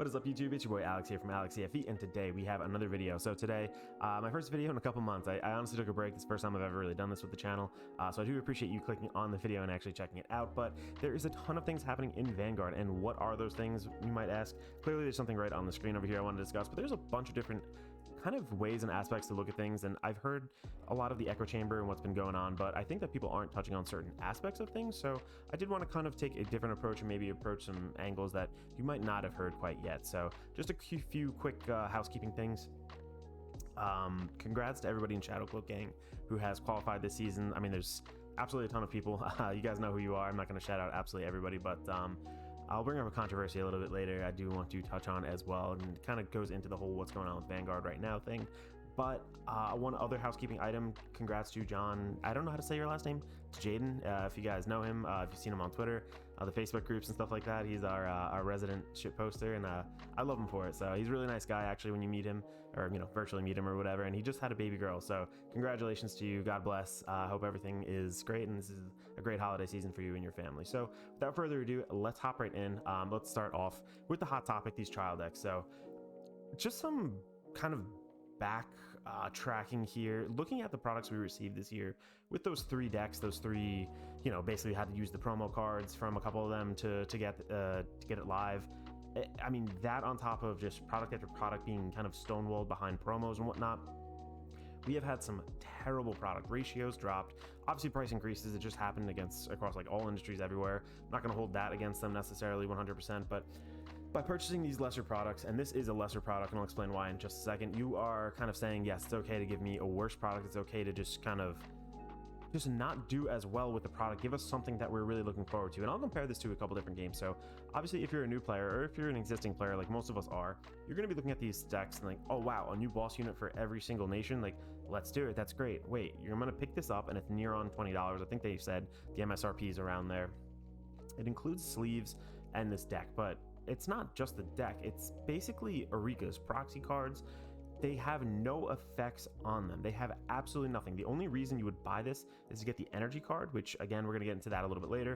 What is up, YouTube? It's your boy Alex here from AlexCFE, and today we have another video. So today, my first video in a couple months. I honestly took a break. It's the first time I've ever really done this with the channel, so I do appreciate you clicking on the video and actually checking it out. But there is a ton of things happening in Vanguard, and what are those things, you might ask? Clearly there's something right on the screen over here I want to discuss, but there's a bunch of different kind of ways and aspects to look at things, and I've heard a lot of the echo chamber and what's been going on, but I think that people aren't touching on certain aspects of things, so I did want to kind of take a different approach and maybe approach some angles that you might not have heard quite yet. So just a few quick housekeeping things. Congrats to everybody in Shadowcloak Gang who has qualified this season. I mean, there's absolutely a ton of people. You guys know who you are. I'm not going to shout out absolutely everybody, but I'll bring up a controversy a little bit later I do want to touch on as well, and it kind of goes into the whole what's going on with Vanguard right now thing. But one other housekeeping item, congrats to John, I don't know how to say your last name, to Jaden. If you guys know him, if you've seen him on Twitter, the Facebook groups and stuff like that, he's our resident shit poster, and I love him for it. So he's a really nice guy actually when you meet him, or virtually meet him or whatever, and he just had a baby girl. So congratulations to you, God bless. I hope everything is great, and this is a great holiday season for you and your family. So without further ado, let's hop right in. Let's start off with the hot topic, these trial decks. So just some kind of back tracking here, looking at the products we received this year with those three decks, those three, basically had to use the promo cards from a couple of them to get it live. I mean, that on top of just product after product being kind of stonewalled behind promos and whatnot, we have had some terrible product ratios dropped. Obviously price increases, it just happened across like all industries everywhere. I'm not going to hold that against them necessarily 100%, but by purchasing these lesser products, and this is a lesser product, and I'll explain why in just a second, you are kind of saying, yes, it's okay to give me a worse product. It's okay to just kind of just not do as well with the product. Give us something that we're really looking forward to. And I'll compare this to a couple different games. So obviously if you're a new player, or if you're an existing player like most of us are, you're going to be looking at these decks and like, oh wow, a new boss unit for every single nation, like let's do it, that's great. Wait, you're going to pick this up and it's near on $20. I think they said the MSRP is around there. It includes sleeves and this deck, but it's not just the deck, it's basically Eureka's proxy cards. They have no effects on them. They have absolutely nothing. The only reason you would buy this is to get the energy card, which again, we're going to get into that a little bit later.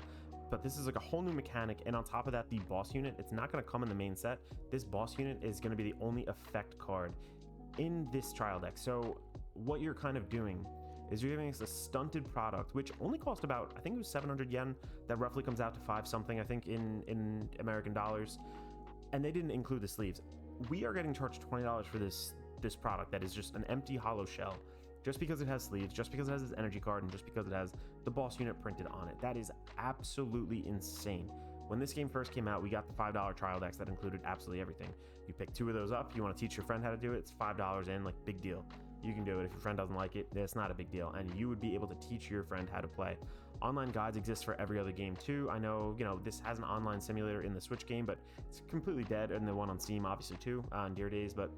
But this is like a whole new mechanic. And on top of that, the boss unit, it's not going to come in the main set. This boss unit is going to be the only effect card in this trial deck. So what you're kind of doing is you're giving us a stunted product, which only cost about, I think it was 700 yen. That roughly comes out to 5 something, I think, in American dollars. And they didn't include the sleeves. We are getting charged $20 for this product that is just an empty hollow shell, just because it has sleeves, just because it has this energy card, and just because it has the boss unit printed on it. That is absolutely insane. When this game first came out, we got the $5 trial decks that included absolutely everything. You pick 2 of those up, you want to teach your friend how to do it, it's $5 in, like big deal. You can do it. If your friend doesn't like it, it's not a big deal, and you would be able to teach your friend how to play. Online guides exist for every other game too. I know, this has an online simulator in the Switch game, but it's completely dead, and the one on Steam obviously too, on Dear Days, but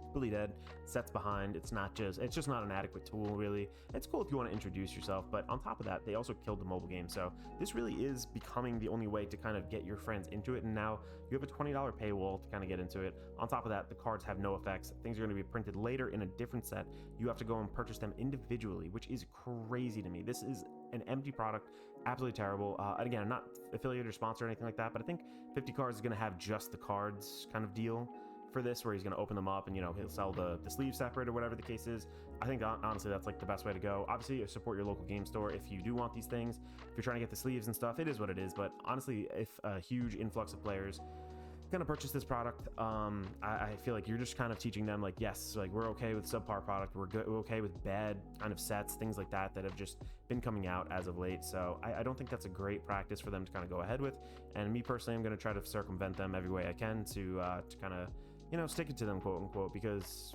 completely dead. Sets behind. It's just not an adequate tool, really. It's cool if you want to introduce yourself, but on top of that, they also killed the mobile game. So this really is becoming the only way to kind of get your friends into it, and now you have a $20 paywall to kind of get into it. On top of that, the cards have no effects. Things are going to be printed later in a different set. You have to go and purchase them individually, which is crazy to me. This is an empty product, absolutely terrible. And again, I'm not affiliated or sponsored or anything like that, but I think 50 Cards is going to have just the cards kind of deal for this, where he's going to open them up and he'll sell the sleeves separate or whatever the case is. I think honestly that's like the best way to go. Obviously support your local game store if you do want these things. If you're trying to get the sleeves and stuff, it is what it is. But honestly, if a huge influx of players gonna purchase this product, I feel like you're just kind of teaching them, like, yes, like we're okay with subpar product, we're okay with bad kind of sets, things like that have just been coming out as of late. So I don't think that's a great practice for them to kind of go ahead with. And me personally, I'm going to try to circumvent them every way I can to kind of stick it to them, quote unquote, because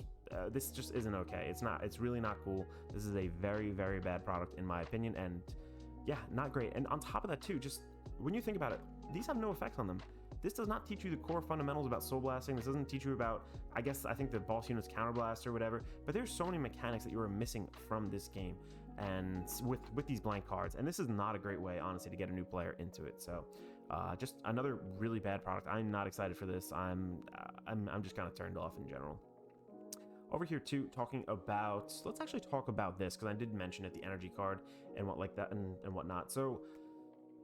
this just isn't okay. It's really not cool. This is a very, very bad product in my opinion, and yeah, not great. And on top of that too, just when you think about it, these have no effects on them. This does not teach you the core fundamentals about soul blasting. This doesn't teach you about, I think the boss unit's counterblast or whatever, but there's so many mechanics that you are missing from this game, and with these blank cards, and this is not a great way, honestly, to get a new player into it. So just another really bad product. I'm not excited for this. I'm just kind of turned off in general. Over here too, let's actually talk about this, because I did mention it, the energy card and what like that and whatnot. So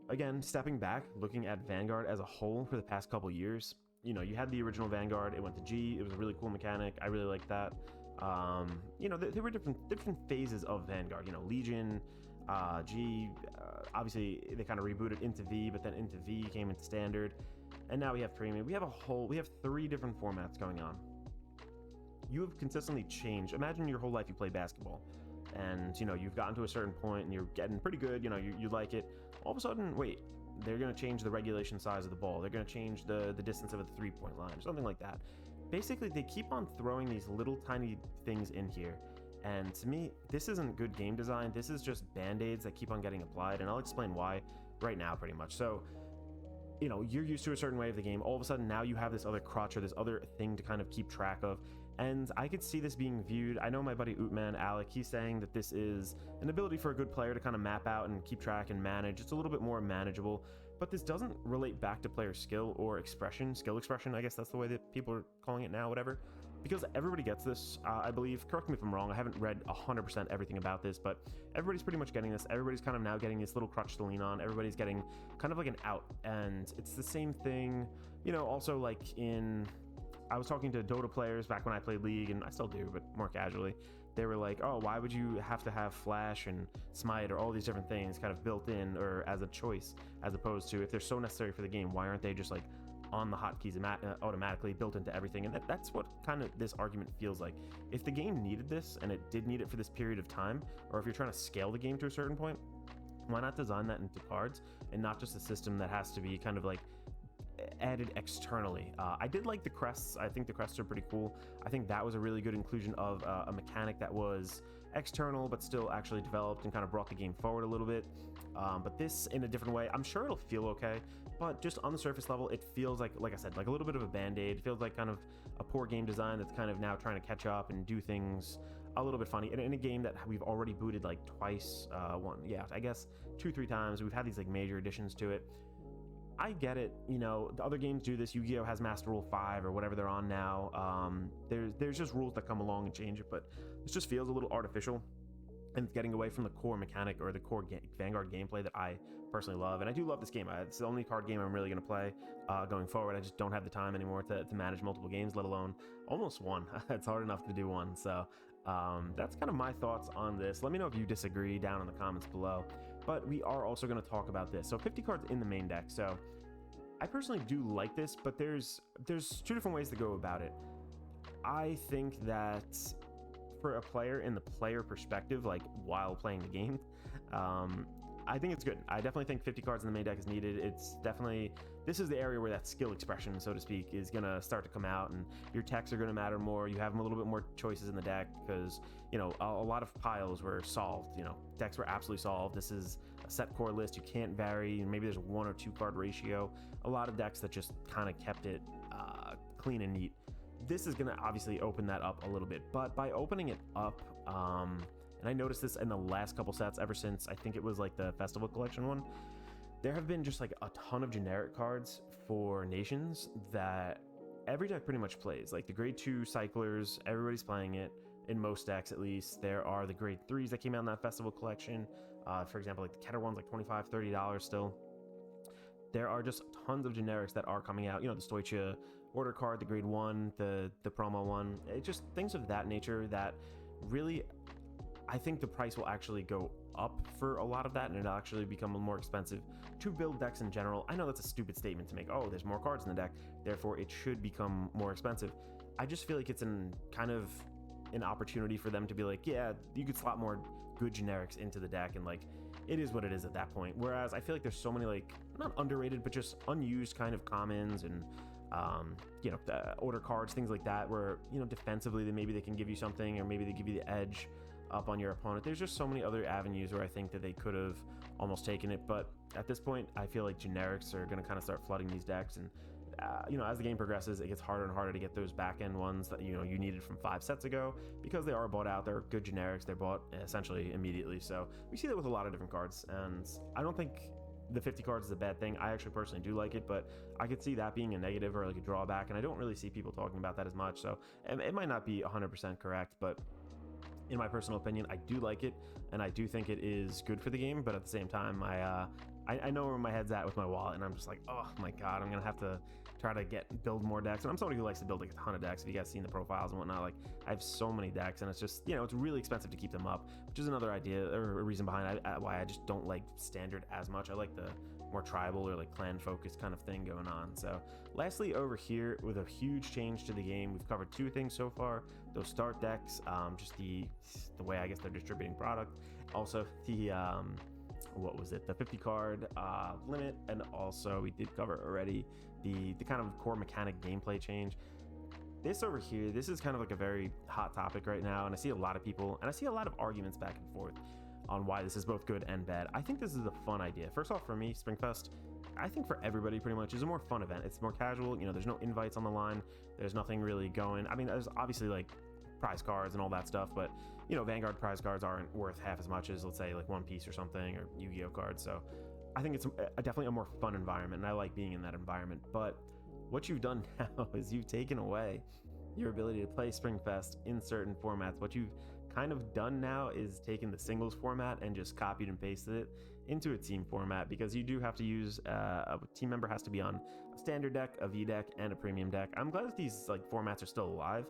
again, stepping back, looking at Vanguard as a whole for the past couple years, you had the original Vanguard, it went to G, it was a really cool mechanic, I really liked that. There were different phases of Vanguard, Legion, G, obviously they kind of rebooted into V, but then into V came into standard, and now we have premium. We have 3 different formats going on. You have consistently changed. Imagine your whole life you play basketball, and you've gotten to a certain point and you're getting pretty good, you like it. All of a sudden, wait, they're going to change the regulation size of the ball, they're going to change the distance of a 3-point line or something like that. Basically, they keep on throwing these little tiny things in here, and to me, this isn't good game design. This is just band-aids that keep on getting applied, and I'll explain why right now pretty much. So you're used to a certain way of the game. All of a sudden now you have this other crutch or this other thing to kind of keep track of, and I could see this being viewed. I know my buddy Ootman, Alec, he's saying that this is an ability for a good player to kind of map out and keep track and manage. It's a little bit more manageable, but this doesn't relate back to player skill or skill expression, I guess that's the way that people are calling it now, whatever. Because everybody gets this, I believe. Correct me if I'm wrong, I haven't read 100% everything about this, but everybody's pretty much getting this. Everybody's kind of now getting this little crutch to lean on. Everybody's getting kind of like an out, and it's the same thing, also like I was talking to Dota players back when I played League, and I still do, but more casually. They were like, oh, why would you have to have Flash and Smite or all these different things kind of built in or as a choice, as opposed to if they're so necessary for the game, why aren't they just like on the hotkeys automatically built into everything? And that's what kind of this argument feels like. If the game needed this, and it did need it for this period of time, or if you're trying to scale the game to a certain point, why not design that into cards and not just a system that has to be kind of like added externally? I did like the crests. I think the crests are pretty cool. I think that was a really good inclusion of a mechanic that was external but still actually developed and kind of brought the game forward a little bit. But this in a different way, I'm sure it'll feel okay, but just on the surface level, it feels like I said, like a little bit of a band-aid. It feels like kind of a poor game design that's kind of now trying to catch up and do things a little bit funny. And in a game that we've already booted like twice, I guess 2-3 times, we've had these like major additions to it. I get it, the other games do this. Yu-Gi-Oh! Has Master Rule 5 or whatever they're on now. There's just rules that come along and change it, but it just feels a little artificial, and it's getting away from the core mechanic or the core Vanguard gameplay that I personally love. And I do love this game. It's the only card game I'm really going to play going forward. I just don't have the time anymore to manage multiple games, let alone almost one. It's hard enough to do one. So that's kind of my thoughts on this. Let me know if you disagree down in the comments below. But we are also going to talk about this. So 50 cards in the main deck. So I personally do like this, but there's 2 different ways to go about it. I think that for a player, in the player perspective, like while playing the game, I think it's good. I definitely think 50 cards in the main deck is needed. It's definitely, this is the area where that skill expression, so to speak, is going to start to come out, and your techs are going to matter more. You have a little bit more choices in the deck because, a lot of piles were solved. Decks were absolutely solved. This is a set core list. You can't vary, and maybe there's a 1 or 2 card ratio. A lot of decks that just kind of kept it clean and neat. This is going to obviously open that up a little bit, but by opening it up, and I noticed this in the last couple sets ever since I think it was like the Festival Collection one, there have been just like a ton of generic cards for nations that every deck pretty much plays. Like the grade 2 cyclers, everybody's playing it in most decks at least. There are the grade 3s that came out in that Festival Collection. For example, like the Keter one's like $25, $30 still. There are just tons of generics that are coming out. The Stoichia order card, the grade 1, the promo one. It just things of that nature that really, I think the price will actually go up for a lot of that, and it'll actually become more expensive to build decks in general. I know that's a stupid statement to make. Oh, there's more cards in the deck, therefore it should become more expensive. I just feel like it's kind of an opportunity for them to be like, yeah, you could slot more good generics into the deck, and like it is what it is at that point. Whereas I feel like there's so many like not underrated but just unused kind of commons and order cards, things like that, where defensively maybe they can give you something, or maybe they give you the edge up on your opponent. There's just so many other avenues where I think that they could have almost taken it, but at this point I feel like generics are going to kind of start flooding these decks, and as the game progresses, it gets harder and harder to get those back end ones that you needed from 5 sets ago, because they are bought out. They're good generics. They're bought essentially immediately. So we see that with a lot of different cards, and I don't think the 50 cards is a bad thing. I actually personally do like it, but I could see that being a negative or like a drawback, and I don't really see people talking about that as much. So it might not be 100% correct, but in my personal opinion, I do like it, and I do think it is good for the game. But at the same time, I I know where my head's at with my wallet, and I'm just like, oh my god, I'm gonna have to try to build more decks. And I'm somebody who likes to build like a ton of decks. If you guys seen the profiles and whatnot, like I have so many decks, and it's just, you know, it's really expensive to keep them up, which is another idea or a reason behind why I just don't like standard as much. I like the more tribal or like clan focused kind of thing going on. So lastly, over here, with a huge change to the game, we've covered two things so far: those start decks, just the way I guess they're distributing product, also the what was it, the 50 card limit, and also we did cover already the kind of core mechanic gameplay change. This over here, this is kind of like a very hot topic right now, and I see a lot of people, and I see a lot of arguments back and forth on why this is both good and bad. I think this is a fun idea. First off, for me, Springfest, I think for everybody pretty much, is a more fun event. It's more casual, you know, there's no invites on the line, there's nothing really going. I mean, there's obviously like prize cards and all that stuff, but you know, Vanguard prize cards aren't worth half as much as, let's say, like One Piece or something, or Yu-Gi-Oh cards. So I think it's definitely a more fun environment, and I like being in that environment. But what you've done now is you've taken away your ability to play Springfest in certain formats. What you've kind of done now is taken the singles format and just copied and pasted it into a team format, because you do have to use a team member has to be on a standard deck, a V deck, and a premium deck. I'm glad that these like formats are still alive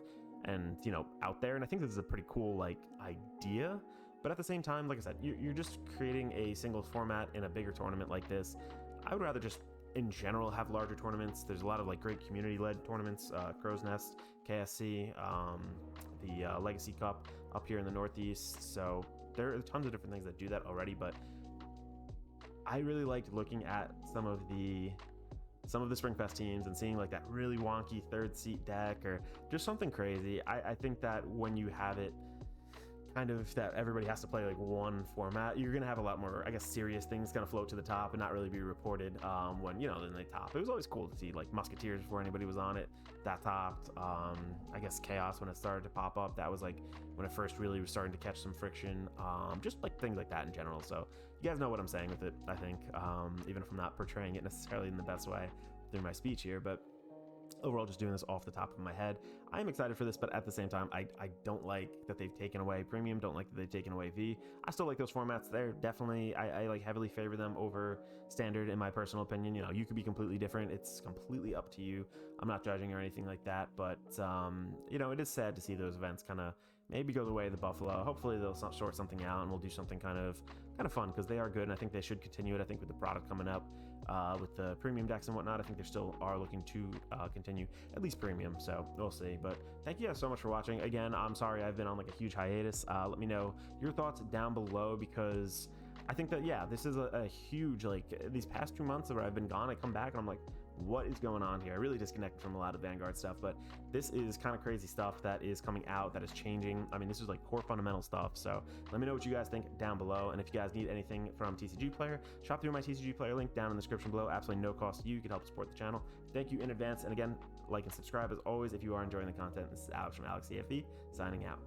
and, you know, out there, and I think this is a pretty cool like idea. But at the same time, like I said, you're just creating a singles format in a bigger tournament like this. I would rather just in general have larger tournaments. There's a lot of like great community-led tournaments, Crow's Nest, KSC, the Legacy Cup up here in the Northeast. So there are tons of different things that do that already, but I really liked looking at some of the Springfest teams and seeing like that really wonky third seat deck or just something crazy. I think that when you have it kind of that everybody has to play like one format, you're gonna have a lot more, I guess, serious things kind of float to the top and not really be reported when, you know, then they top. It was always cool to see like Musketeers before anybody was on it, that topped. I guess Chaos, when it started to pop up, that was like when it first really was starting to catch some friction, just like things like that in general. So you guys know what I'm saying with it, I think, even if I'm not portraying it necessarily in the best way through my speech here. But overall, just doing this off the top of my head, I'm excited for this, but at the same time, I don't like that they've taken away Premium, don't like that they've taken away V. I still like those formats. They're definitely, I like heavily favor them over Standard in my personal opinion. You know, you could be completely different. It's completely up to you. I'm not judging or anything like that, but, you know, it is sad to see those events kind of maybe go the way of the Buffalo. Hopefully they'll sort something out and we'll do something kind of fun, because they are good, and I think they should continue it. I think with the product coming up, with the premium decks and whatnot, I think they still are looking to continue at least premium, so we'll see. But thank you guys so much for watching. Again, I'm sorry I've been on like a huge hiatus. Let me know your thoughts down below, because I think that, yeah, this is a huge, like, these past 2 months where I've been gone, I come back and I'm like, what is going on here? I really disconnected from a lot of Vanguard stuff, but this is kind of crazy stuff that is coming out, that is changing. I mean, this is like core fundamental stuff. So let me know what you guys think down below. And if you guys need anything from TCG Player, shop through my TCG Player link down in the description below. Absolutely no cost to you. You can help support the channel. Thank you in advance. And again, like and subscribe as always if you are enjoying the content. This is Alex from Alex CFE signing out.